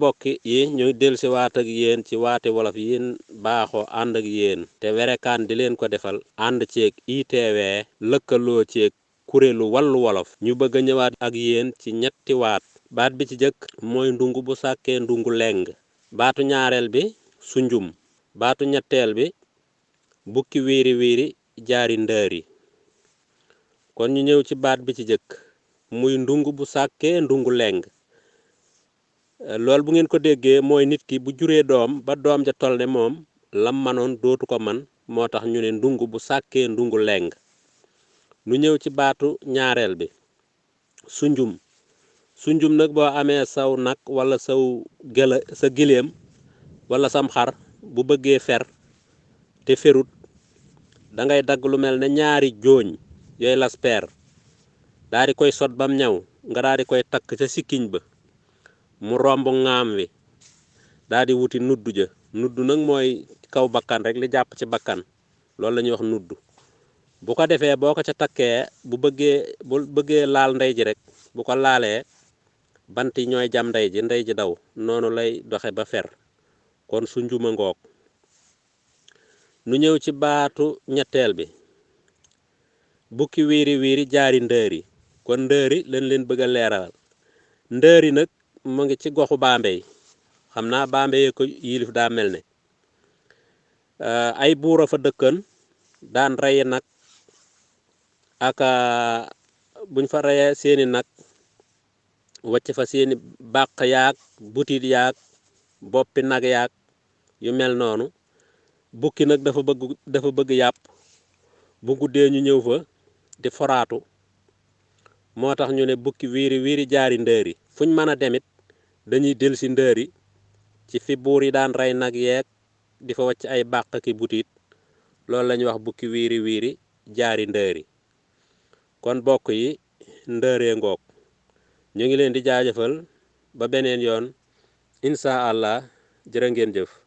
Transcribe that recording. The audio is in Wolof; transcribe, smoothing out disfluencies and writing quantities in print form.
bokki yi ñuy dellusi waat ak yéen ci waate wolof yi baaxoo ànd ak yéen te werekaan di leen ko defal ànd ceeg ITV lëkkaloo ceeg kuréelu wàllu wolof ñu bëgg a ñëwaat ak yéen ci ñetti waat baat bi ci jëkk mooy ndungu bu sàkkee ndungu leng baatu ñaareel bi sunjum baatu ñetteel bi bukki wiiri wiiri jaari ndëri kon ñu ñëw ci baat bi ci jëkk muy ndungu bu sàkkee ndungu leng loolu bu ngeen ko déggee mooy nit ki bu juree doom ba doom ja tol ne moom lam manoon dootu ko man moo tax ñu ne ndungu bu sàkkee ndungu leng nu ñëw ci baatu ñaareel bi sunjum sunjum nag boo amee saw nag wala sa giléem wala sam xar bu bëggee fer te ferut da ngay dagg lu mel ne ñaari jooñ yooyu las peer daa di koy sot bam ñaw nga daa di koy takk ca sikkiñ ba mu romb ŋaam wi daa di wuti nuddu ja nuddu nag mooy kaw bakkan rek li jàpp ci bakkan loolu la ñuy wax nuddu bu ko defee boo ko ca takkee bu bëggee laal ndey ji rek bu ko laalee bant yi ñooy jam ndey ji daw noonu lay doxe ba fer kon su njuma ngoog nu ñëw ci baatu ñetteel bi bukki wiiri wiiri jaari ndëri kon ndëri lañ leen bëgg a leeral ndëri nag mu ngi ci goxu Bambey xam naa Bambey ko yilif daa mel ne ay buura fa dëkkan daan rey nag ak buñ fa reyee seeni nag wacc fa seeni bàq yaag butit yaag boppi nag yaag yu mel noonu bukki nag dafa bëgg yàpp bu guddee ñu ñëw fa di foraatu moo tax ñu ne bukki wiiri wiiri jaari ndëri fuñ mën a demit dañuy del si ndëri ci fi buur yi daan rey nag yeeg di fa wacc ay bàq ki butit loolu la ñuy wax bukki wiiri wiiri jaari ndëri kon bokk yi ndëree ngoog ñu ngi leen di jaajëfal ba beneen yoon incha allah jërë ngeen jëf